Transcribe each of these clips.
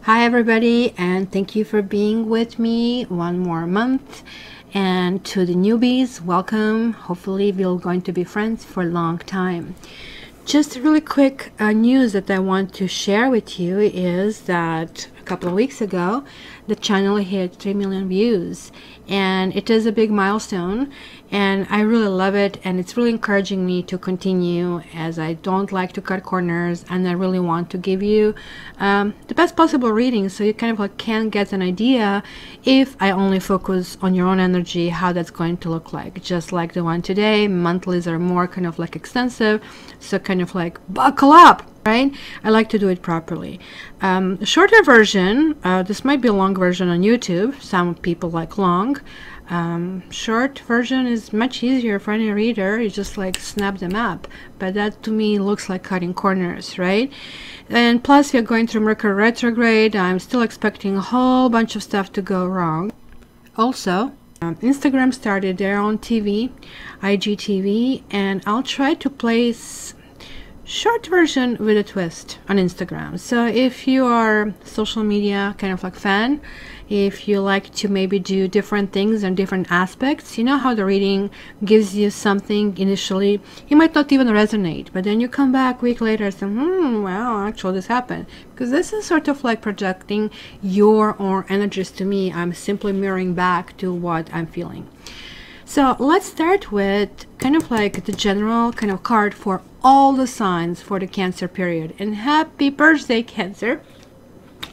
Hi everybody, and thank you for being with me one more month. And to the newbies, welcome. Hopefully we're going to be friends for a long time. Just really quick news that I want to share with you is that a couple of weeks ago the channel hit 3 million views, and it is a big milestone, and I really love it, and it's really encouraging me to continue, as I don't like to cut corners, and I really want to give you the best possible reading, so you kind of like can get an idea, if I only focus on your own energy, how that's going to look like. Just like the one today, monthlies are more kind of like extensive, so kind of like buckle up, right? I like to do it properly. Shorter version, this might be a long version on YouTube. Some people like long. Short version is much easier for any reader. You just like snap them up, but that to me looks like cutting corners, right? And plus we're going through Mercury retrograde. I'm still expecting a whole bunch of stuff to go wrong. Also, Instagram started their own TV, IGTV, and I'll try to place short version with a twist on Instagram. So if you are social media kind of like fan, if you like to maybe do different things and different aspects, you know how the reading gives you something initially, you might not even resonate, but then you come back a week later and say, wow, actually this happened. Because this is sort of like projecting your own energies to me. I'm simply mirroring back to what I'm feeling. So let's start with kind of like the general kind of card for all the signs for the Cancer period. And happy birthday, Cancer.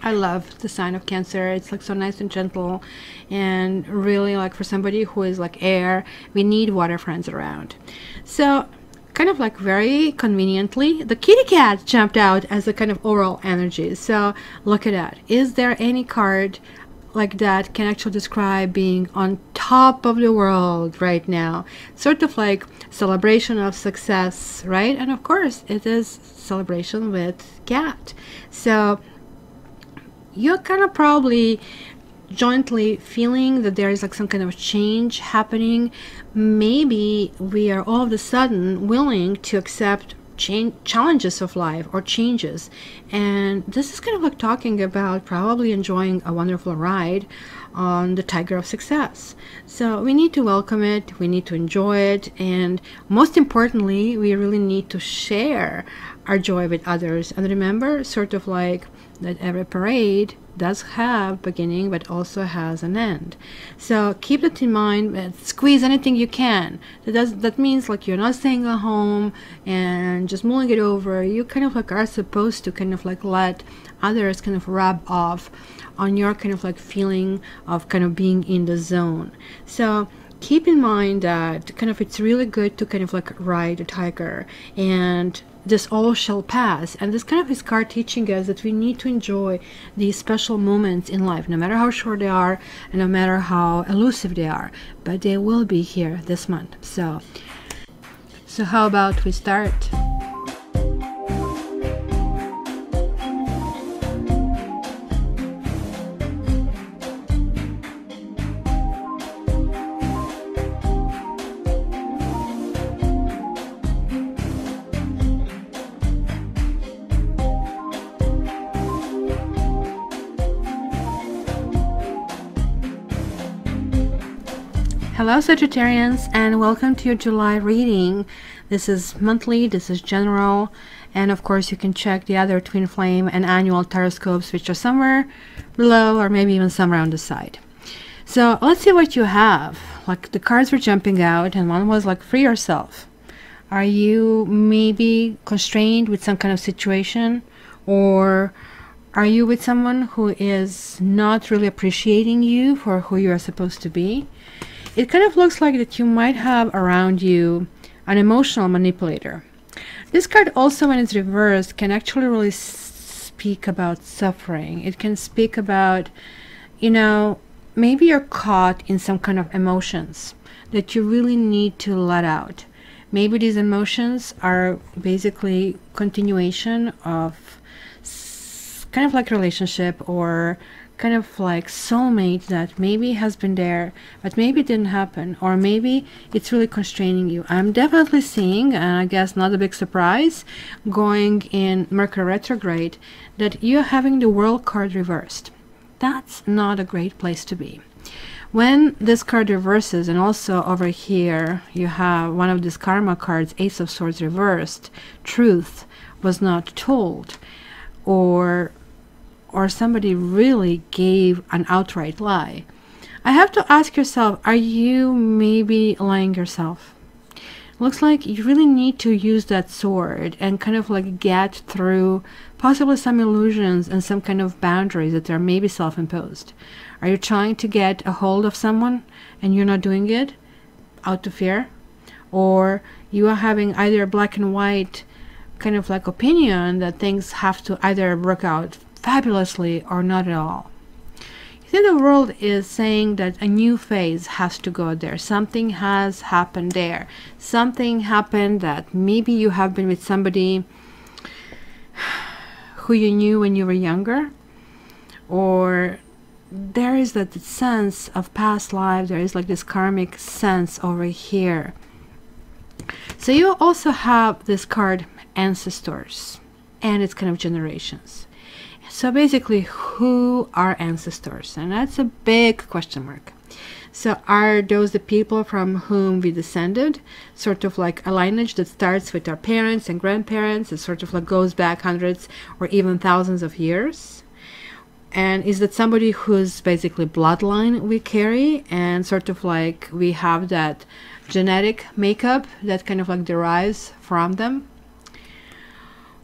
I love the sign of Cancer. It's like so nice and gentle, and really like for somebody who is like air, we need water friends around. So kind of like very conveniently, the kitty cat jumped out as a kind of overall energy. So look at that. Is there any card like that can actually describe being on top of the world right now? Sort of like celebration of success, right? And of course it is celebration with cat. So you're kind of probably jointly feeling that there is like some kind of change happening. Maybe we are all of a sudden willing to accept challenges of life or changes, and this is kind of like talking about probably enjoying a wonderful ride on the tiger of success. So we need to welcome it, we need to enjoy it, and most importantly we really need to share our joy with others. And remember, sort of like that every parade does have beginning but also has an end. So keep that in mind. Squeeze anything you can. That means like you're not staying at home and just mulling it over. You kind of like are supposed to kind of like let others kind of rub off on your kind of like feeling of kind of being in the zone. So keep in mind that kind of it's really good to kind of like ride a tiger, and this all shall pass. And this kind of is card teaching us that we need to enjoy these special moments in life, no matter how short they are and no matter how elusive they are, but they will be here this month. So how about we start? Hello Sagittarians, and welcome to your July reading. This is monthly, this is general, and of course you can check the other twin flame and annual Taroscopes, which are somewhere below or maybe even somewhere on the side. So let's see what you have. Like the cards were jumping out, and one was like free yourself. Are you maybe constrained with some kind of situation, or are you with someone who is not really appreciating you for who you are supposed to be? It kind of looks like that you might have around you an emotional manipulator. This card also, when it's reversed, can actually really speak about suffering. It can speak about, you know, maybe you're caught in some kind of emotions that you really need to let out. Maybe these emotions are basically continuation of kind of like relationship or kind of like soulmate that maybe has been there, but maybe it didn't happen, or maybe it's really constraining you. I'm definitely seeing, and I guess not a big surprise, going in Mercury retrograde, that you're having the World card reversed. That's not a great place to be. When this card reverses, and also over here you have one of these karma cards, Ace of Swords reversed, truth was not told, or somebody really gave an outright lie. I have to ask yourself, are you maybe lying yourself? Looks like you really need to use that sword and kind of like get through possibly some illusions and some kind of boundaries that are maybe self-imposed. Are you trying to get a hold of someone and you're not doing it out of fear? Or you are having either a black and white kind of like opinion that things have to either work out fabulously or not at all. You see, the world is saying that a new phase has to go there. Something has happened there. Something happened that maybe you have been with somebody who you knew when you were younger, or there is that sense of past life. There is like this karmic sense over here. So you also have this card, ancestors, and it's kind of generations. So basically, who are ancestors? And that's a big question mark. So are those the people from whom we descended? Sort of like a lineage that starts with our parents and grandparents. It sort of like goes back hundreds or even thousands of years. And is that somebody whose basically bloodline we carry, and sort of like we have that genetic makeup that kind of like derives from them?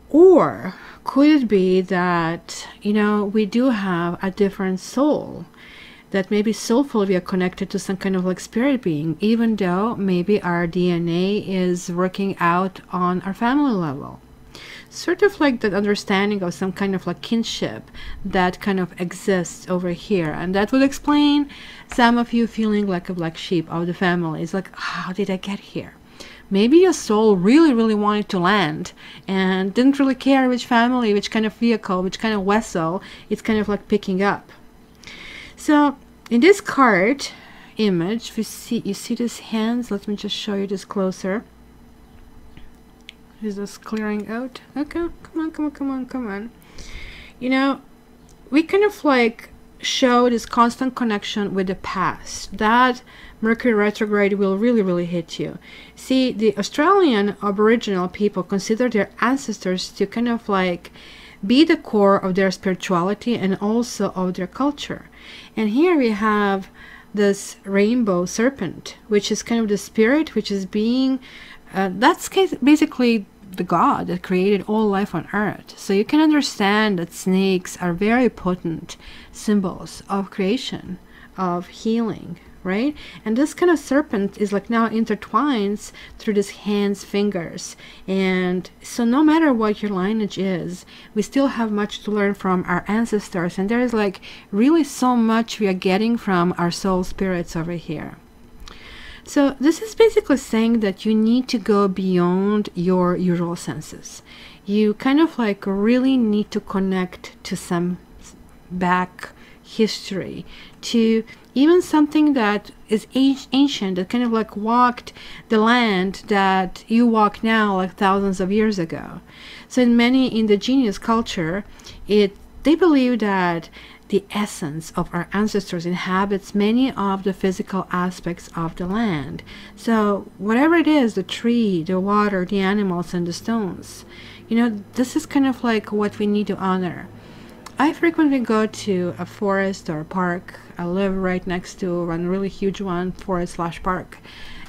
Or could it be that, you know, we do have a different soul, that maybe soulful we are connected to some kind of like spirit being, even though maybe our DNA is working out on our family level? Sort of like that understanding of some kind of like kinship that kind of exists over here. And that would explain some of you feeling like a black sheep of the family. It's like, how did I get here? Maybe your soul really, really wanted to land and didn't really care which family, which kind of vehicle, which kind of vessel it's kind of like picking up. So in this card image, you see these hands. Let me just show you this closer. Is this clearing out? Okay, come on. You know, we kind of like show this constant connection with the past. That Mercury retrograde will really, really hit you. See, the Australian Aboriginal people consider their ancestors to kind of like be the core of their spirituality and also of their culture. And here we have this rainbow serpent, which is kind of the spirit, which is being, that's basically the God that created all life on earth. So you can understand that snakes are very potent symbols of creation, of healing, right? And this kind of serpent is like now intertwines through these hands, fingers. And so no matter what your lineage is, we still have much to learn from our ancestors. And there is like really so much we are getting from our soul spirits over here. So this is basically saying that you need to go beyond your usual senses. You kind of like really need to connect to some back history, to even something that is ancient, that kind of like walked the land that you walk now like thousands of years ago. So in many indigenous culture, they believe that the essence of our ancestors inhabits many of the physical aspects of the land. So whatever it is, the tree, the water, the animals, and the stones, you know, this is kind of like what we need to honor. I frequently go to a forest or a park. I live right next to one really huge one, forest/park,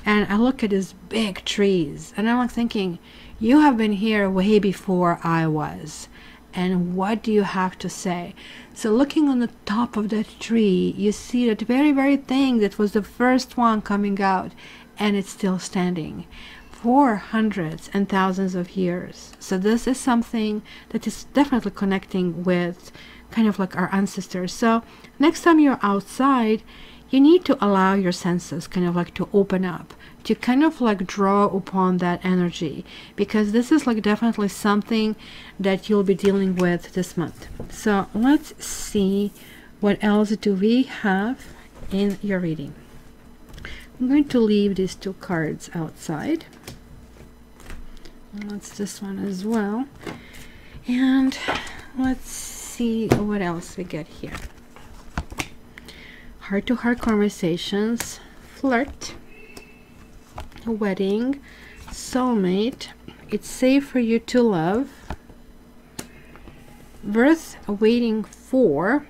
and I look at these big trees and I'm like thinking, you have been here way before I was, and what do you have to say? So looking on the top of that tree, you see that very, very thing that was the first one coming out, and it's still standing. for hundreds and thousands of years. So this is something that is definitely connecting with kind of like our ancestors. So next time you're outside, you need to allow your senses kind of like to open up, to kind of like draw upon that energy, because this is like definitely something that you'll be dealing with this month. So let's see, what else do we have in your reading? I'm going to leave these two cards outside. That's this one as well. And let's see what else we get here. Heart-to-heart conversations, flirt, wedding, soulmate, it's safe for you to love, birth waiting for,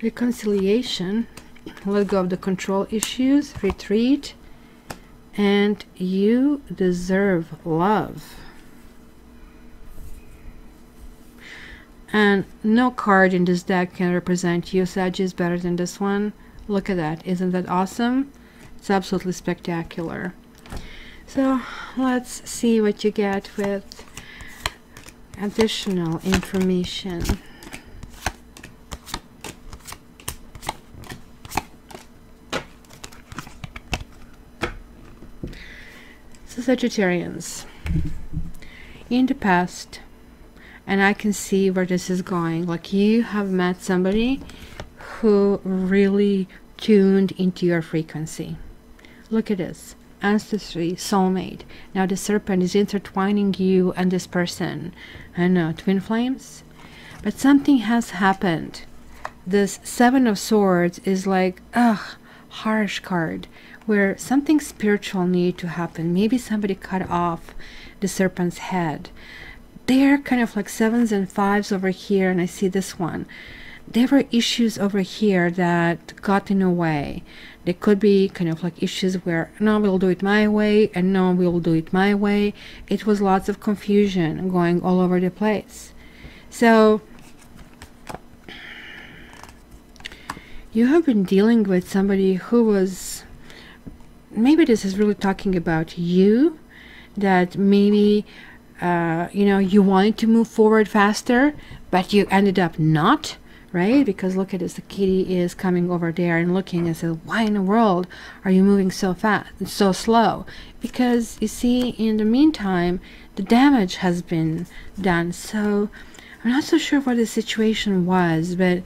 reconciliation, let go of the control issues, retreat, and you deserve love. And no card in this deck can represent you, Sagittarius, better than this one. Look at that. Isn't that awesome? It's absolutely spectacular. So let's see what you get with additional information. So Sagittarians, in the past, and I can see where this is going, like you have met somebody who really tuned into your frequency. Look at this. Ancestry, soulmate. Now the serpent is intertwining you and this person. I know, twin flames. But something has happened. This Seven of Swords is like, harsh card, where something spiritual needed to happen. Maybe somebody cut off the serpent's head. They're kind of like sevens and fives over here, and I see this one. There were issues over here that got in the way. There could be kind of like issues where, no, we'll do it my way, and no, we'll do it my way. It was lots of confusion going all over the place. So you have been dealing with somebody who was, maybe this is really talking about you, that maybe you wanted to move forward faster, but you ended up not, right? Because look at this, the kitty is coming over there and looking and says, why in the world are you moving so fast, so slow? Because you see, in the meantime, the damage has been done. So I'm not so sure what the situation was, but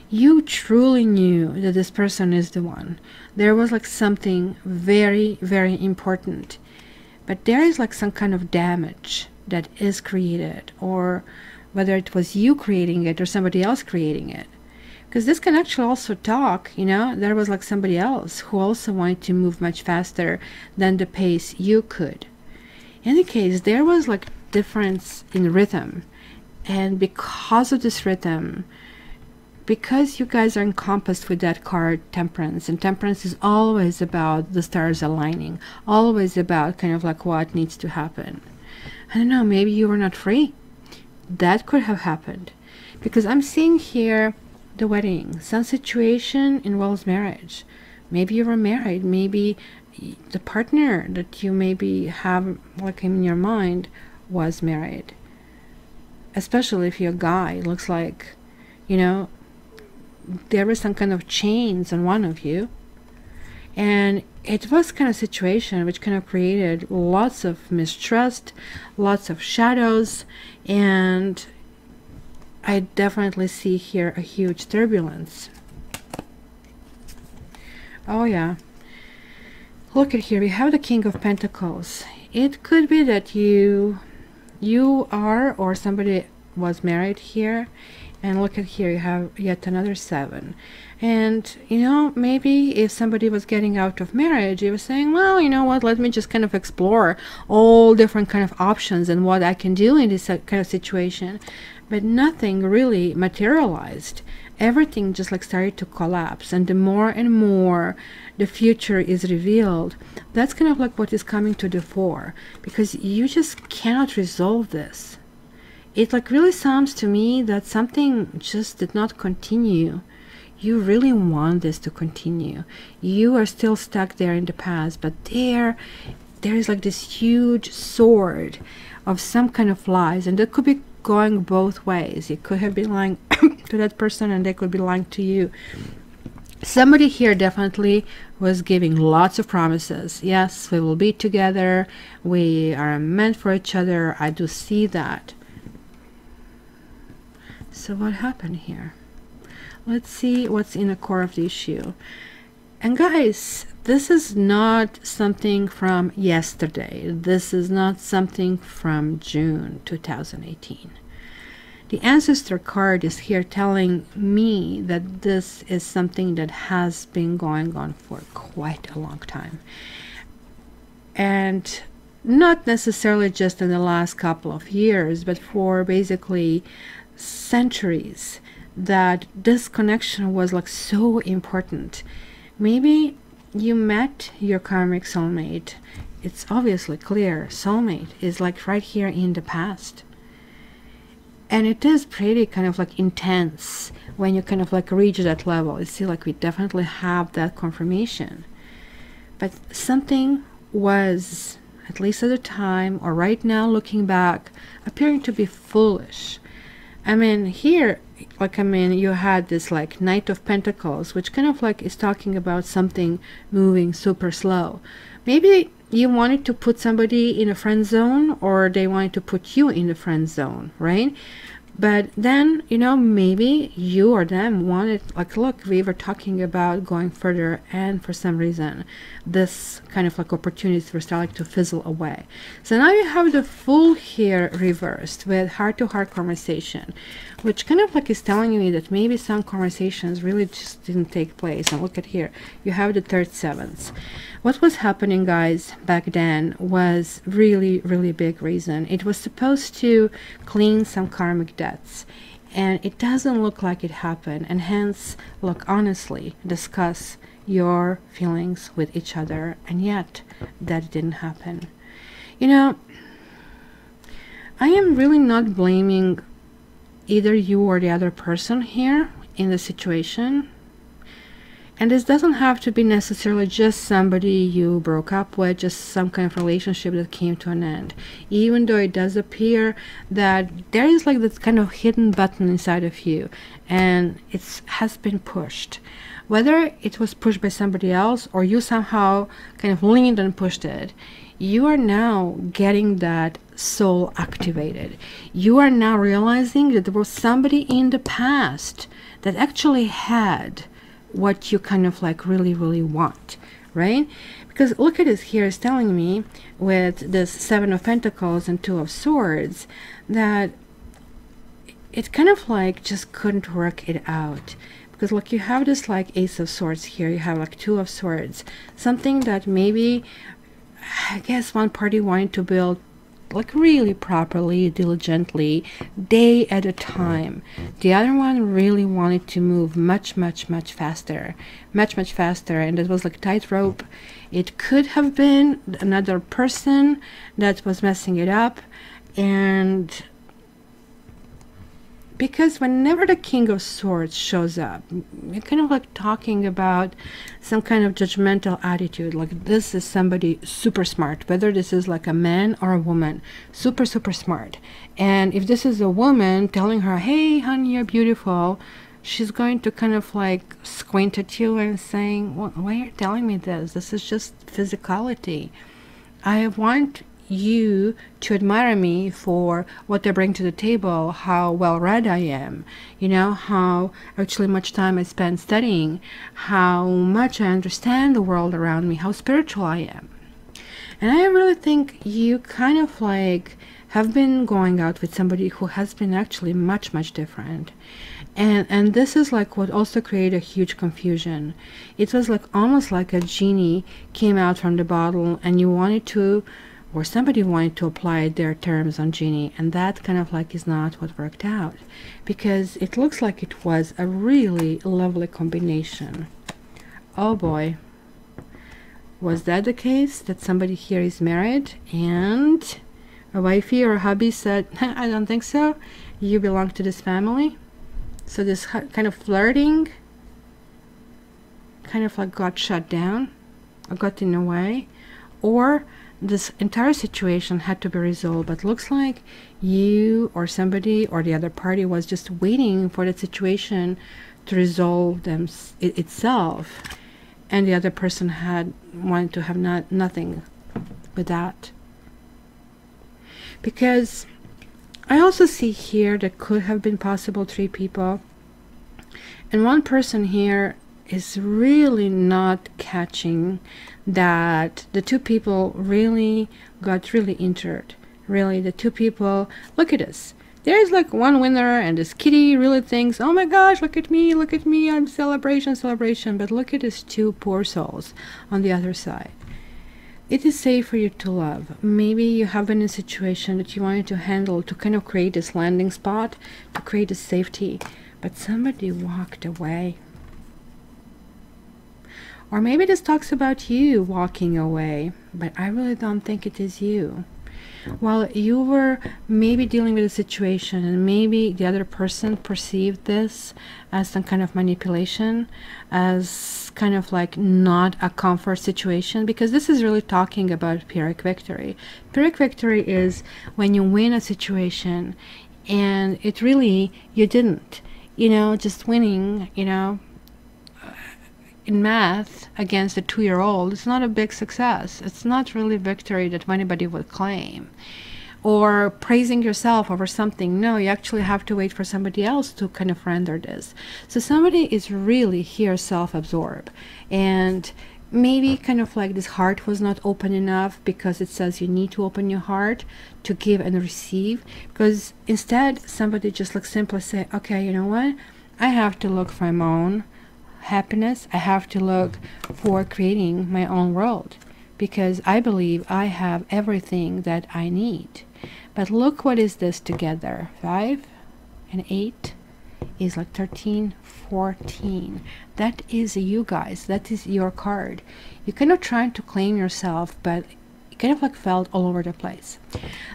you truly knew that this person is the one. There was like something very, very important, but there is like some kind of damage that is created, or whether it was you creating it or somebody else creating it. Because this can actually also talk, there was like somebody else who also wanted to move much faster than the pace you could. In any case, there was like difference in rhythm, and because of this rhythm, because you guys are encompassed with that card, Temperance, and Temperance is always about the stars aligning, always about kind of like what needs to happen. I don't know, maybe you were not free. That could have happened, because I'm seeing here the wedding. Some situation involves marriage. Maybe you were married. Maybe the partner that you maybe have like in your mind was married. Especially if you're a guy, it looks like, there was some kind of chains on one of you. And it was kind of situation which kind of created lots of mistrust, lots of shadows, and I definitely see here a huge turbulence. Oh yeah. Look at here, we have the King of Pentacles. It could be that you are, or somebody was married here. And look at here, you have yet another 7. And, maybe if somebody was getting out of marriage, you were saying, well, you know what, let me just kind of explore all different kind of options and what I can do in this kind of situation. But nothing really materialized. Everything just like started to collapse. And the more and more the future is revealed, that's kind of like what is coming to the fore. Because you just cannot resolve this. It like really sounds to me that something just did not continue. you really want this to continue. You are still stuck there in the past, but there is like this huge sword of some kind of lies, and that could be going both ways. You could have been lying to that person, and they could be lying to you. Somebody here definitely was giving lots of promises. Yes, we will be together, we are meant for each other. I do see that. So what happened here? Let's see what's in the core of the issue. And guys, this is not something from yesterday. This is not something from June 2018. The ancestor card is here telling me that this is something that has been going on for quite a long time. And not necessarily just in the last couple of years, but for basically centuries, that this connection was like so important. Maybe you met your karmic soulmate. It's obviously clear. Soulmate is like right here in the past. And it is pretty kind of like intense when you kind of like reach that level. You see, like we definitely have that confirmation. But something was, at least at the time, or right now looking back, appearing to be foolish. I mean, here, like, I mean, you had this like Knight of Pentacles, which kind of like is talking about something moving super slow. Maybe you wanted to put somebody in a friend zone, or they wanted to put you in the friend zone, right? But then, you know, maybe you or them wanted, like, look, we were talking about going further, and for some reason this kind of like opportunities were starting to fizzle away. So now you have the Fool here reversed with heart-to-heart conversation, which kind of like is telling me that maybe some conversations really just didn't take place. And look at here, you have the third sevenths. What was happening, guys, back then was really, really big reason. It was supposed to clean some karmic debts, and it doesn't look like it happened. And hence, look, honestly, discuss your feelings with each other, and yet that didn't happen. You know, I am really not blaming either you or the other person here in the situation. And this doesn't have to be necessarily just somebody you broke up with, just some kind of relationship that came to an end. Even though it does appear that there is like this kind of hidden button inside of you, and it has been pushed. Whether it was pushed by somebody else or you somehow kind of leaned and pushed it, you are now getting that soul activated. You are now realizing that there was somebody in the past that actually had what you kind of like really, really want, right? Because look at this here, is telling me with this Seven of Pentacles and Two of Swords that it kind of like just couldn't work it out. Because look, you have this like Ace of Swords here, you have like Two of Swords, something that maybe, I guess, one party wanted to build like really properly, diligently, day at a time. The other one really wanted to move much faster, much faster, and it was like tightrope. It could have been another person that was messing it up. And because whenever the King of Swords shows up, you're kind of like talking about some kind of judgmental attitude, like this is somebody super smart, whether this is like a man or a woman, super smart. And if this is a woman telling her, hey honey, you're beautiful, she's going to kind of like squint at you and saying, well, why are you telling me this? This is just physicality. I want you to admire me for what I bring to the table, how well read I am, you know, how actually much time I spend studying, how much I understand the world around me, how spiritual I am. And I really think you kind of like have been going out with somebody who has been actually much different. And this is like what also created a huge confusion. It was like almost like a genie came out from the bottle, and you wanted to, or somebody wanted to apply their terms on Genie, and that kind of like is not what worked out, because it looks like it was a really lovely combination. Oh boy, was that the case, that somebody here is married and a wifey or a hubby said, I don't think so, you belong to this family? So this kind of flirting kind of like got shut down or got in the way, or this entire situation had to be resolved, but looks like you or somebody or the other party was just waiting for that situation to resolve itself, and the other person had wanted to have nothing with that. Because I also see here that could have been possible 3 people, and one person here is really not catching that the 2 people really got really injured. Really, the 2 people, look at this. There's like one winner, and this kitty really thinks, oh my gosh, look at me, I'm celebration. But look at these 2 poor souls on the other side. It is safe for you to love. Maybe you have been in a situation that you wanted to handle, to kind of create this landing spot, to create a safety, but somebody walked away. Or maybe this talks about you walking away, but I really don't think it is you. While you were maybe dealing with a situation, and maybe the other person perceived this as some kind of manipulation, as kind of like not a comfort situation, because this is really talking about Pyrrhic victory. Pyrrhic victory is when you win a situation and it really, you didn't, you know, just winning, you know, in math against a 2-year-old, it's not a big success. It's not really victory that anybody would claim. Or praising yourself over something. No, you actually have to wait for somebody else to kind of render this. So somebody is really here self-absorbed, and maybe kind of like this heart was not open enough, because it says you need to open your heart to give and receive. Because instead somebody just like simply say, okay, you know what, I have to look for my own happiness. I have to look for creating my own world, because I believe I have everything that I need. But look, what is this together? 5 and 8 is like 13, 14. That is you guys. That is your card. You're kind of trying to claim yourself, but you kind of like felt all over the place.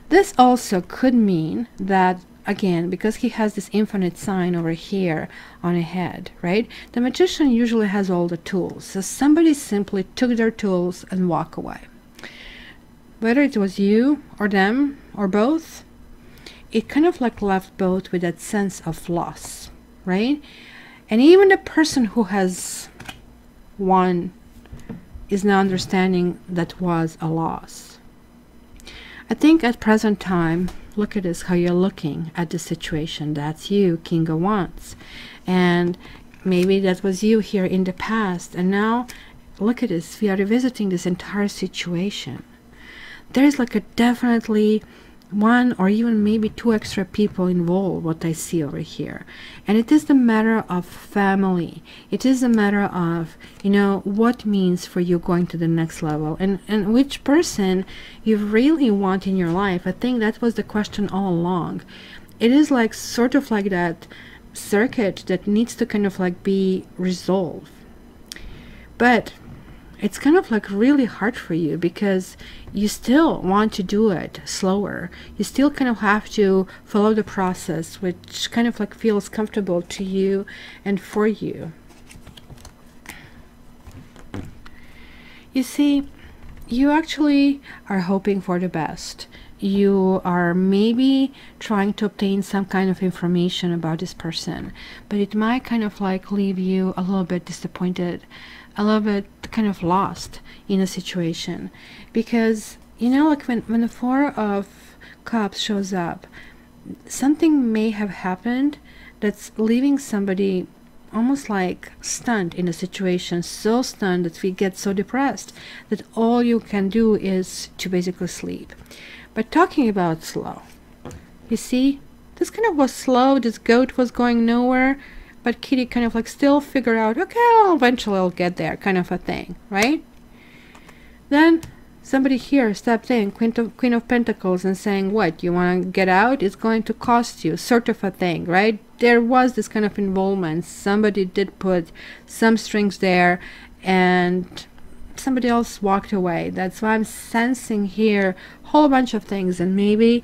This also could mean that, again, because he has this infinite sign over here on a head, right? The magician usually has all the tools. So somebody simply took their tools and walked away. Whether it was you or them or both, it kind of like left both with that sense of loss, right? And even the person who has won is now understanding that was a loss. I think at present time, look at this, how you're looking at the situation. That's you, King of Wands. And maybe that was you here in the past. And now, look at this, we are revisiting this entire situation. There's like a definitely 1 or even maybe 2 extra people involved, what I see over here. And it is the matter of family. It is a matter of, you know, what means for you going to the next level, and which person you really want in your life. I think that was the question all along. It is like sort of like that circuit that needs to kind of like be resolved. But it's kind of like really hard for you, because you still want to do it slower. You still kind of have to follow the process, which kind of like feels comfortable to you and for you. You see, you actually are hoping for the best. You are maybe trying to obtain some kind of information about this person, but it might kind of like leave you a little bit disappointed, a little bit kind of lost in a situation. Because, you know, like when the 4 of Cups shows up, something may have happened that's leaving somebody almost like stunned in a situation, so stunned that we get so depressed that all you can do is to basically sleep. But talking about slow, you see, this kind of was slow. This goat was going nowhere, but Kitty kind of like still figure out, okay, well, eventually I'll get there, kind of a thing, right? Then somebody here stepped in, Queen of Pentacles, and saying, what, you want to get out? It's going to cost you, sort of a thing, right? There was this kind of involvement. Somebody did put some strings there, and somebody else walked away. That's why I'm sensing here a whole bunch of things, and maybe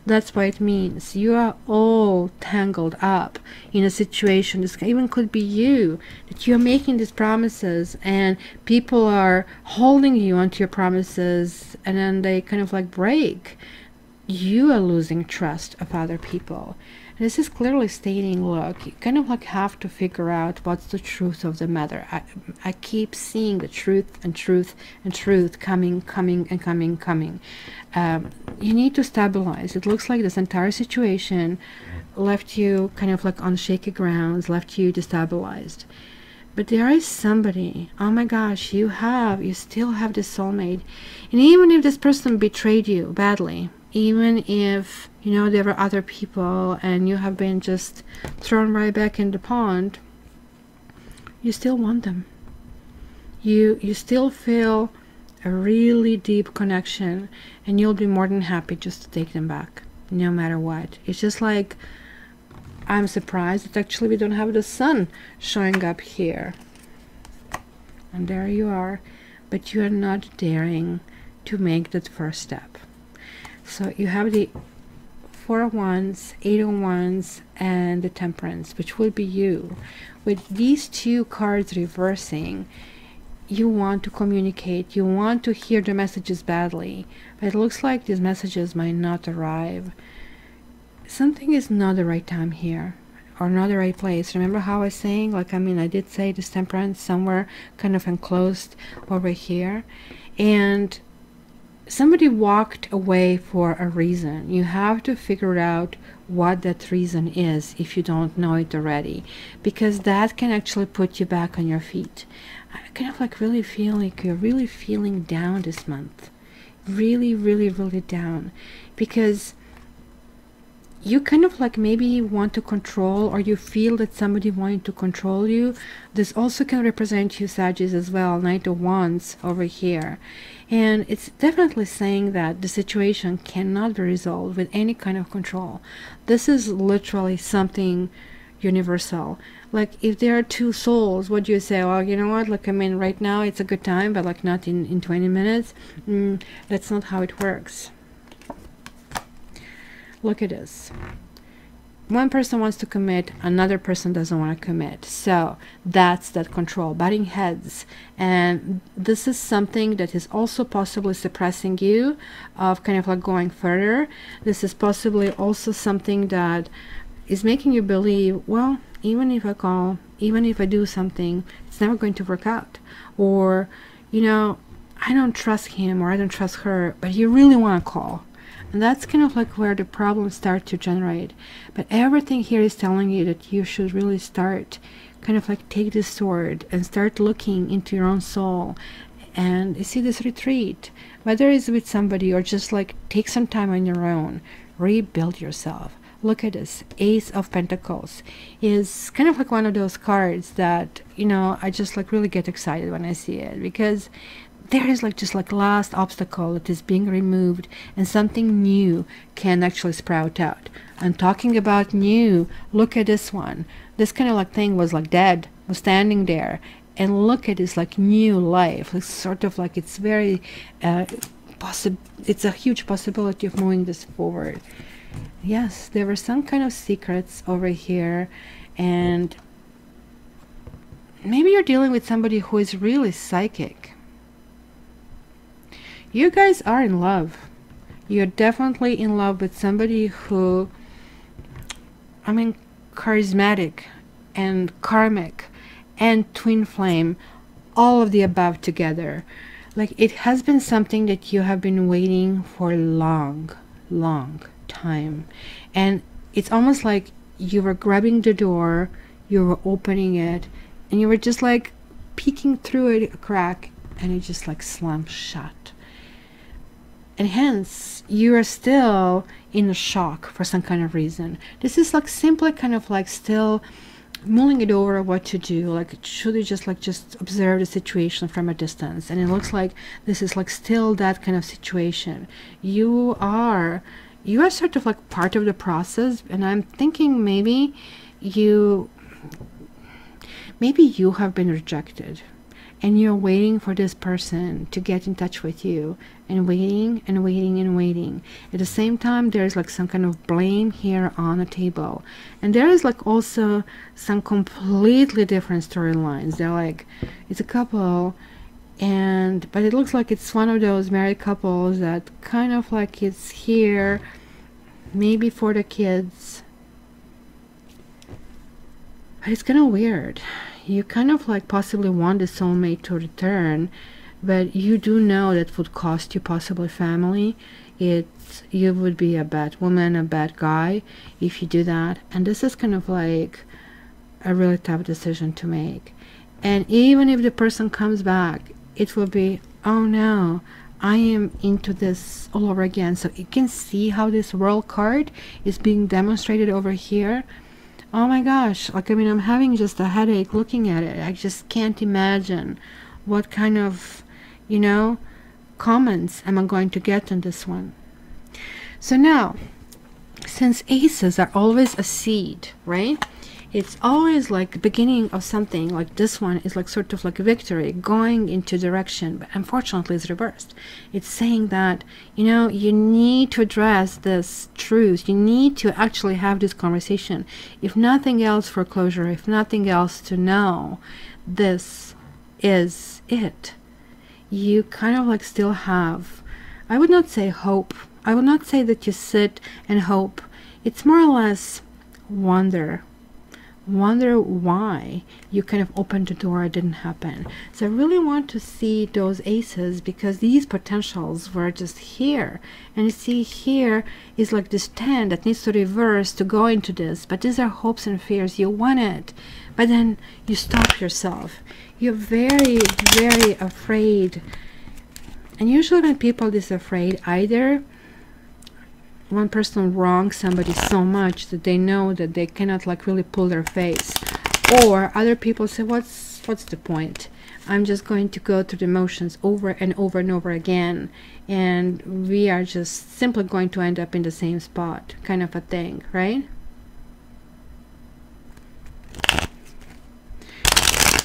that's what it means. You are all tangled up in a situation. This even could be you, that you're making these promises and people are holding you onto your promises, and then they kind of like break. You are losing trust of other people. This is clearly stating, look, you kind of like have to figure out what's the truth of the matter. I keep seeing the truth and truth and truth coming. You need to stabilize. It looks like this entire situation left you kind of like on shaky grounds, left you destabilized. But there is somebody, oh my gosh, you still have this soulmate. And even if this person betrayed you badly, even if, you know, there were other people and you have been just thrown right back in the pond, you still want them. You still feel a really deep connection, and you'll be more than happy just to take them back, no matter what. It's just like, I'm surprised that actually we don't have the sun showing up here. And there you are, but you are not daring to make that first step. So you have the Four of Wands, Eight of Wands, and the Temperance, which will be you. With these two cards reversing, you want to communicate, you want to hear the messages badly, but it looks like these messages might not arrive. Something is not the right time here, or not the right place. Remember how I was saying, like, I mean, I did say this Temperance somewhere kind of enclosed over here, and somebody walked away for a reason. You have to figure out what that reason is if you don't know it already, because that can actually put you back on your feet. I kind of like really feel like you're really feeling down this month. Really, really, really down, because you kind of like maybe want to control, or you feel that somebody wanted to control you. This also can represent you, Sagittarius, as well. Knight of Wands over here. And it's definitely saying that the situation cannot be resolved with any kind of control. This is literally something universal. Like, if there are two souls, what do you say? Well, you know what, like, I mean, right now it's a good time, but like not in 20 minutes. That's not how it works. Look at this. One person wants to commit, another person doesn't want to commit. So that's that control, butting heads. And this is something that is also possibly suppressing you of kind of like going further. This is possibly also something that is making you believe, well, even if I call, even if I do something, it's never going to work out. Or, you know, I don't trust him or I don't trust her, but you really want to call. And that's kind of like where the problems start to generate. But everything here is telling you that you should really start kind of like take this sword and start looking into your own soul. And you see this retreat, whether it's with somebody or just like take some time on your own, rebuild yourself. Look at this. Ace of Pentacles is kind of like one of those cards that, you know, I just like really get excited when I see it, because there is like just like last obstacle that is being removed and something new can actually sprout out. I'm talking about new. Look at this one. This kind of like thing was like dead, was standing there, and look at this like new life. It's sort of like, it's very it's a huge possibility of moving this forward. Yes, there were some kind of secrets over here, and maybe you're dealing with somebody who is really psychic. You guys are in love. You're definitely in love with somebody who, I mean, charismatic and karmic and twin flame, all of the above together. Like, it has been something that you have been waiting for a long time. And it's almost like you were grabbing the door, you were opening it, and you were just like peeking through it, a crack, and it just like slammed shut. And hence, you are still in a shock for some kind of reason. This is like simply kind of like still mulling it over what to do. Like, should you just observe the situation from a distance? And it looks like this is like still that kind of situation. You are sort of like part of the process, and I'm thinking maybe you have been rejected. and you're waiting for this person to get in touch with you, and waiting and waiting and waiting. At the same time, there's like some kind of blame here on the table, and there is like also some completely different storylines. They're like, it's a couple, and but it looks like it's one of those married couples that kind of like it's here maybe for the kids, but it's kind of weird. You kind of like possibly want the soulmate to return, but you do know that would cost you possibly family. You would be a bad woman, a bad guy if you do that, and this is kind of like a really tough decision to make. And even if the person comes back, it will be, oh no, I am into this all over again. So you can see how this World card is being demonstrated over here. Oh my gosh, like, I mean, I'm having just a headache looking at it. I just can't imagine what kind of, you know, comments am I going to get on this one. So now, since aces are always a seed, right? It's always like the beginning of something. Like this one is like sort of like a victory going into direction, but unfortunately it's reversed. It's saying that, you know, you need to address this truth. You need to actually have this conversation. If nothing else for closure, if nothing else to know, this is it. You kind of like still have, I would not say hope. I would not say that you sit and hope. It's more or less wonder why you kind of opened the door, it didn't happen. So I really want to see those aces, because these potentials were just here, and you see here is like this 10 that needs to reverse to go into this, but these are hopes and fears. You want it, but then you stop yourself. You're very, very afraid, and usually when people are this afraid, either one person wrongs somebody so much that they know that they cannot like really pull their face, or other people say, what's the point? I'm just going to go through the motions over and over and over again, and we are just simply going to end up in the same spot, kind of a thing, right?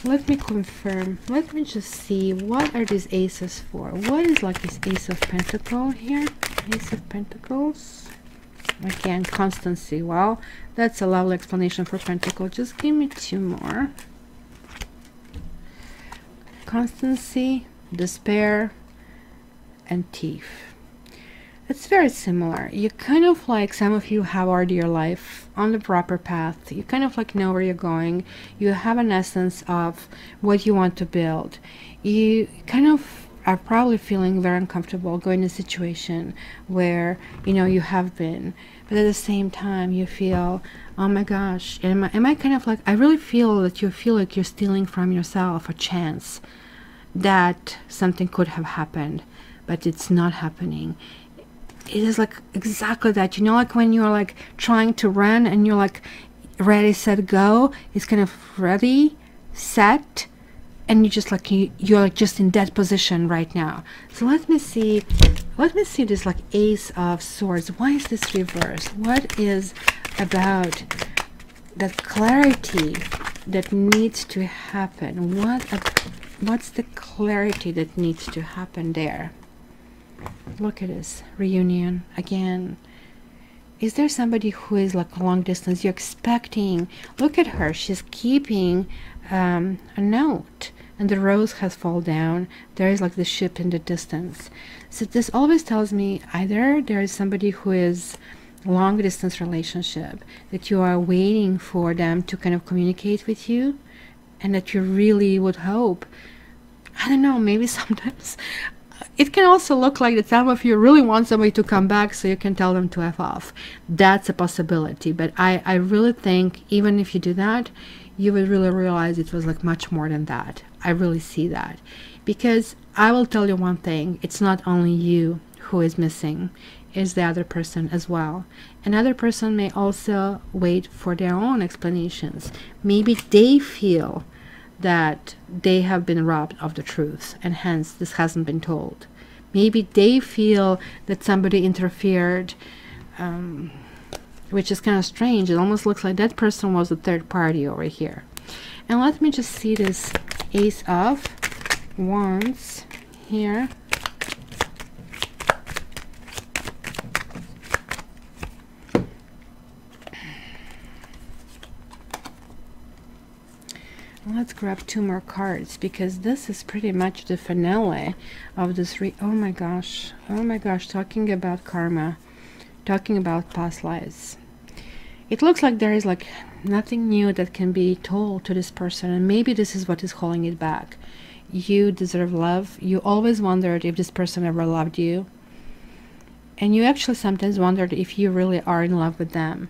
Let me confirm. Let me just see, what are these aces for? What is like this Ace of Pentacles here? Ace of Pentacles. Again, constancy. Well, that's a lovely explanation for Pentacle. Just give me two more. Constancy, despair, and thief. It's very similar. You kind of like, some of you have already your life on the proper path. You kind of like know where you're going. You have an essence of what you want to build. You kind of are probably feeling very uncomfortable going in a situation where, you know, you have been, but at the same time you feel, oh my gosh, am I kind of like, I really feel that you feel like you're stealing from yourself a chance that something could have happened, but it's not happening. It is like exactly that, you know, like when you're like trying to run and you're like ready, set, go. It's kind of ready, set, and you just like you're like just in that position right now. So let me see this like Ace of Swords. Why is this reversed? What is about that clarity that needs to happen? What's the clarity that needs to happen there? Look at this reunion again. Is there somebody who is like long distance? You're expecting, look at her, she's keeping a note, and the rose has fallen down. There is like the ship in the distance. So this always tells me either there is somebody who is long distance relationship, that you are waiting for them to kind of communicate with you, and that you really would hope, I don't know, maybe sometimes it can also look like that some of you really want somebody to come back so you can tell them to F off. That's a possibility, but I really think even if you do that, you will really realize it was like much more than that. I really see that, because I will tell you one thing, it's not only you who is missing, it's the other person as well. Another person may also wait for their own explanations. Maybe they feel that they have been robbed of the truth, and hence this hasn't been told. Maybe they feel that somebody interfered, which is kind of strange. It almost looks like that person was a third party over here. And let me just see this Ace of Wands here. Let's grab 2 more cards, because this is pretty much the finale of this oh my gosh, talking about karma, talking about past lives. It looks like there is like nothing new that can be told to this person, and maybe this is what is holding it back. You deserve love. You always wondered if this person ever loved you, and you actually sometimes wondered if you really are in love with them.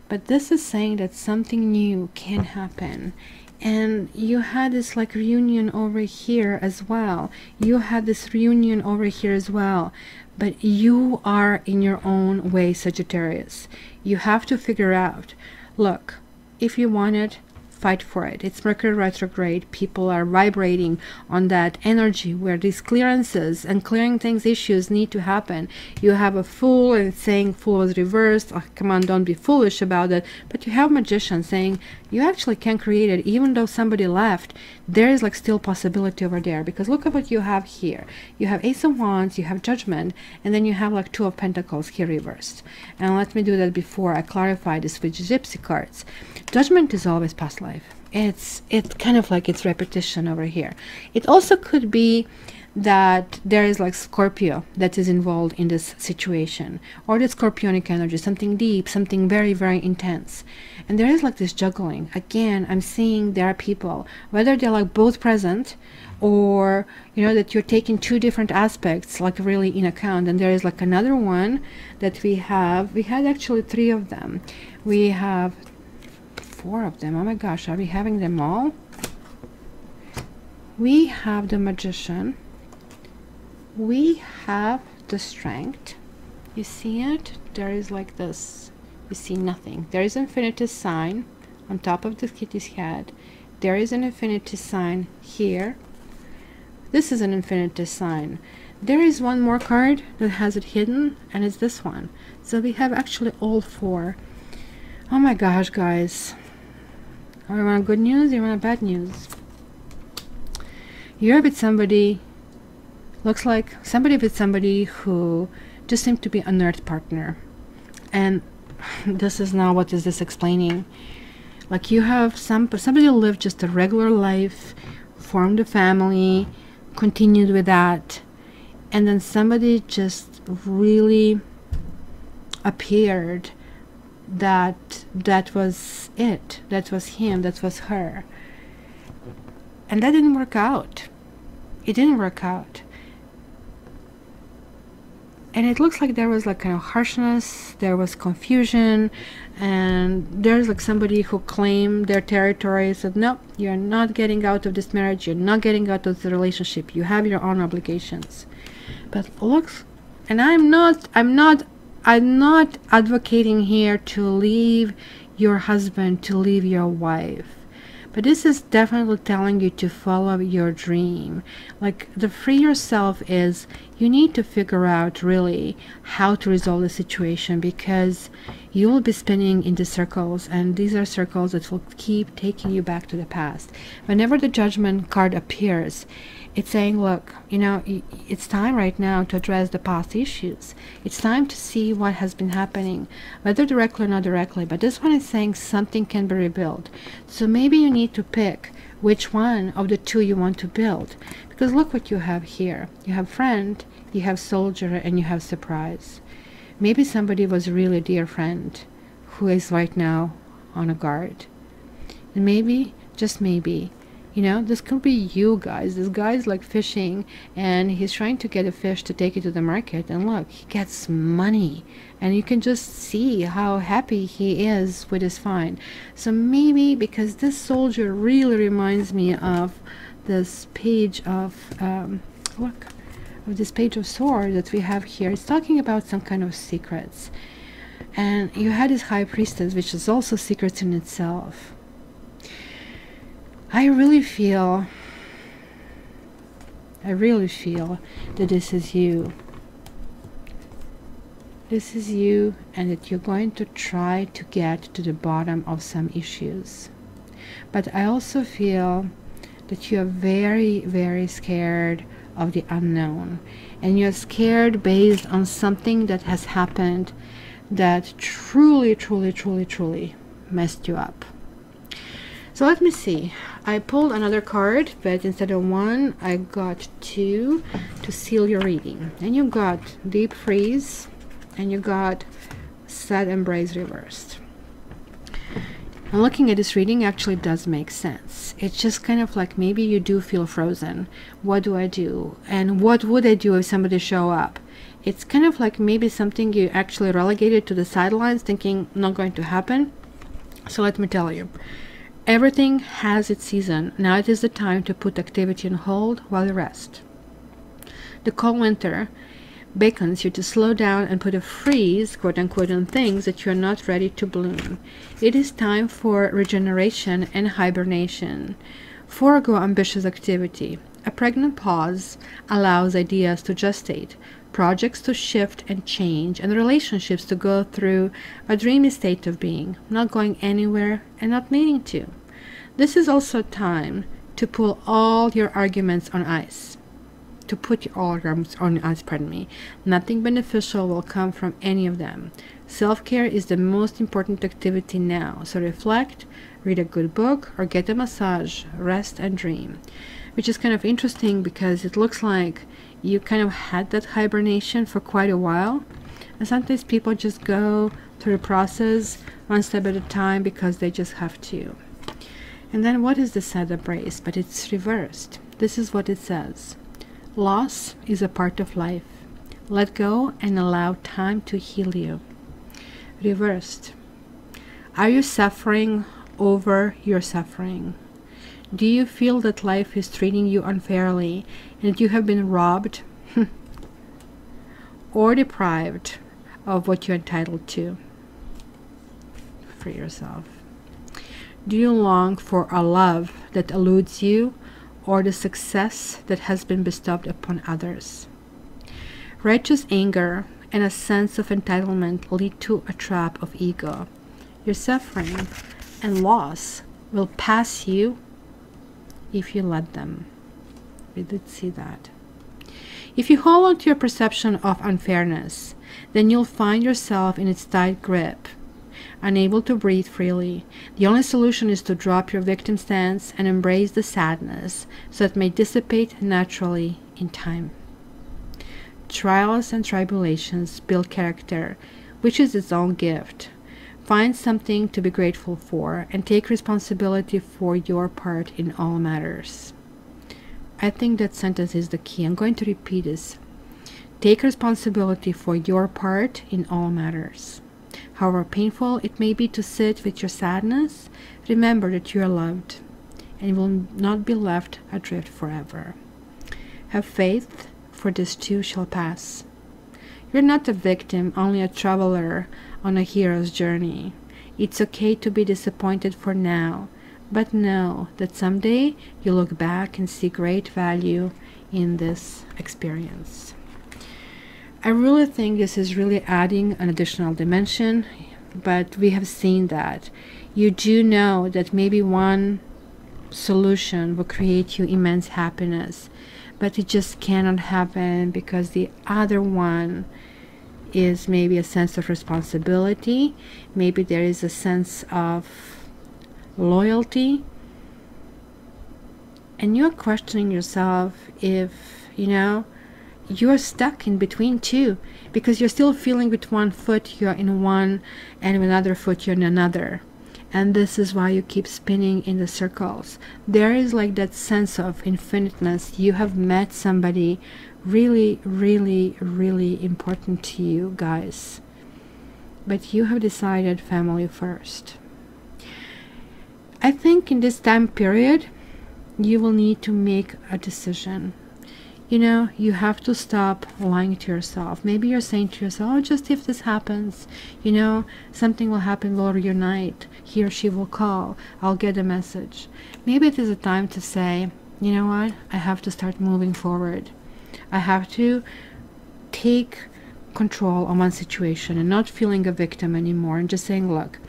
But this is saying that something new can happen. And you had this like reunion over here as well. You had this reunion over here as well. But you are in your own way, Sagittarius. You have to figure out, look, if you want it, fight for it. It's Mercury retrograde. People are vibrating on that energy where these clearances and clearing things, issues need to happen. You have a Fool, and it's saying Fool was reversed. Oh, come on, don't be foolish about it. But you have Magician saying you actually can create it. Even though somebody left, there is like still possibility over there. Because look at what you have here. You have Ace of Wands, you have Judgment, and then you have like 2 of Pentacles here reversed. And let me do that before I clarify this with Gypsy cards. Judgment is always past life. It's kind of like it's repetition over here. It also could be that there is like Scorpio that is involved in this situation, or the Scorpionic energy, something deep, something very, very intense. And there is like this juggling. Again, I'm seeing there are people, whether they're like both present, or you know that you're taking 2 different aspects like really in account. And there is like another one that we had actually 3 of them. We have 4 of them. Oh my gosh, are we having them all? We have the Magician. We have the Strength. You see it? There is like this. You see nothing. There is infinity sign on top of the kitty's head. There is an infinity sign here. This is an infinity sign. There is one more card that has it hidden, and it's this one. So we have actually all 4. Oh my gosh, guys. Oh, you want good news? You want bad news? You're with somebody, looks like somebody with somebody who just seemed to be a nerd partner. And this is now, what is this explaining? Like you have somebody who lived just a regular life, formed a family, continued with that, and then somebody just really appeared that was it, that was him, that was her, and that didn't work out. It didn't work out, and it looks like there was like kind of harshness, there was confusion, and there's like somebody who claimed their territory, said no, you're not getting out of this marriage, you're not getting out of the relationship, you have your own obligations. But looks, and I'm not advocating here to leave your husband, to leave your wife, but this is definitely telling you to follow your dream. Like the free yourself is, you need to figure out really how to resolve the situation, because you will be spinning into circles, and these are circles that will keep taking you back to the past. Whenever the Judgment card appears, it's saying, look, you know, it's time right now to address the past issues. It's time to see what has been happening, whether directly or not directly. But this one is saying something can be rebuilt. So maybe you need to pick which one of the 2 you want to build. Because look what you have here. You have Friend, you have Soldier, and you have Surprise. Maybe somebody was a really dear friend who is right now on a guard. And maybe, just maybe, you know, this could be you guys. This guy's like fishing, and he's trying to get a fish to take it to the market, and look, he gets money, and you can just see how happy he is with his find. So maybe, because this Soldier really reminds me of this page of look, of this Page of Swords that we have here. It's talking about some kind of secrets, and you had this High Priestess, which is also secrets in itself. I really feel that this is you. This is you, and that you're going to try to get to the bottom of some issues. But I also feel that you are very, very scared of the unknown. And you're scared based on something that has happened that truly, truly, truly, truly messed you up. So let me see. I pulled another card, but instead of one, I got two to seal your reading. And you got Deep Freeze, and you got Sad Embrace reversed. And looking at this reading actually does make sense. It's just kind of like maybe you do feel frozen. What do I do? And what would I do if somebody show up? It's kind of like maybe something you actually relegated to the sidelines, thinking not going to happen. So let me tell you, everything has its season. Now it is the time to put activity on hold while you rest. The cold winter beckons you to slow down and put a freeze, quote unquote, on things that you are not ready to bloom. It is time for regeneration and hibernation. Forego ambitious activity. A pregnant pause allows ideas to gestate, projects to shift and change, and relationships to go through a dreamy state of being, not going anywhere and not needing to. This is also time to pull all your arguments on ice. To put your arguments on ice, pardon me. Nothing beneficial will come from any of them. Self-care is the most important activity now, so reflect, read a good book, or get a massage, rest and dream. Which is kind of interesting because it looks like you kind of had that hibernation for quite a while. And sometimes people just go through the process one step at a time because they just have to. And then what is the Sad Embrace? But it's reversed. This is what it says. Loss is a part of life. Let go and allow time to heal you. Reversed. Are you suffering over your suffering? Do you feel that life is treating you unfairly and that you have been robbed or deprived of what you're entitled to? For yourself. Do you long for a love that eludes you, or the success that has been bestowed upon others? Righteous anger and a sense of entitlement lead to a trap of ego. Your suffering and loss will pass you if you let them. We did see that. If you hold on to your perception of unfairness, then you'll find yourself in its tight grip, unable to breathe freely. The only solution is to drop your victim stance and embrace the sadness so that it may dissipate naturally in time. Trials and tribulations build character, which is its own gift. Find something to be grateful for and take responsibility for your part in all matters. I think that sentence is the key. I'm going to repeat this. Take responsibility for your part in all matters. However painful it may be to sit with your sadness, remember that you are loved and will not be left adrift forever. Have faith, for this too shall pass. You're not a victim, only a traveler on a hero's journey. It's okay to be disappointed for now, but know that someday you'll look back and see great value in this experience. I really think this is really adding an additional dimension, but we have seen that. You do know that maybe one solution will create you immense happiness, but it just cannot happen because the other one is maybe a sense of responsibility. Maybe there is a sense of loyalty, and you're questioning yourself if, you're stuck in between two, because you're still feeling with one foot you're in one and with another foot you're in another, and this is why you keep spinning in the circles. There is like that sense of infiniteness. You have met somebody really, really, really important to you guys, but you have decided family first. I think in this time period you will need to make a decision. You have to stop lying to yourself. Maybe you're saying to yourself, oh, just if this happens, something will happen, we'll reunite. He or she will call. I'll get a message. Maybe it is a time to say, you know what? I have to start moving forward. I have to take control of one situation and not feeling a victim anymore and just saying, look,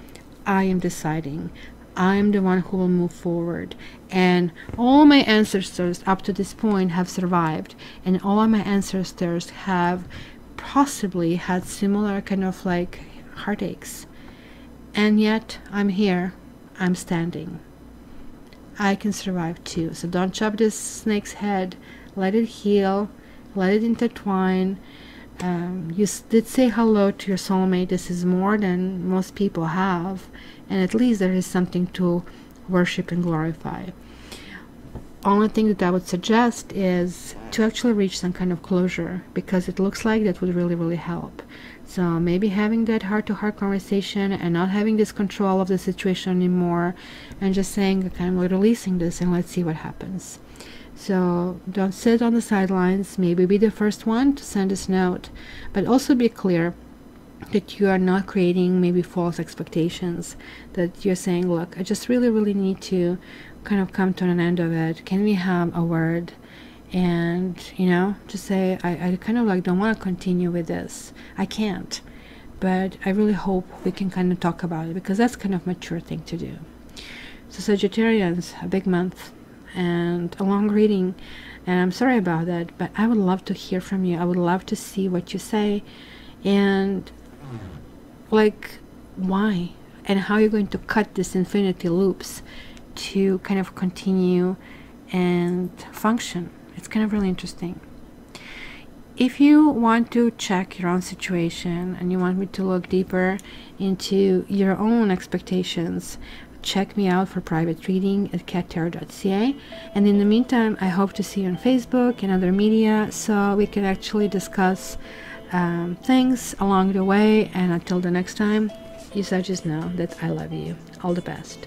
I am deciding. I'm the one who will move forward. And all my ancestors up to this point have survived. And all of my ancestors have possibly had similar kind of like heartaches. And yet I'm here. I'm standing. I can survive too. So don't chop this snake's head. Let it heal. Let it intertwine. You did say hello to your soulmate. This is more than most people have. And at least there is something to worship and glorify. Only thing that I would suggest is to actually reach some kind of closure, because it looks like that would really, really help. So maybe having that heart-to-heart conversation and not having this control of the situation anymore, and just saying, kind of like releasing this, and let's see what happens. So don't sit on the sidelines. Maybe be the first one to send this note, but also be clear that you are not creating maybe false expectations, that you're saying, look, I just really, really need to kind of come to an end of it. Can we have a word? And, you know, just say, I kind of like don't want to continue with this. I can't. But I really hope we can kind of talk about it, because that's kind of mature thing to do. So Sagittarians, a big month and a long reading. And I'm sorry about that, but I would love to hear from you. I would love to see what you say. And like, why and how you're going to cut this infinity loops to kind of continue and function. It's kind of really interesting. If you want to check your own situation and you want me to look deeper into your own expectations, check me out for private reading at cattarot.ca. And in the meantime, I hope to see you on Facebook and other media, so we can actually discuss things along the way. And until the next time, you just know that I love you. All the best.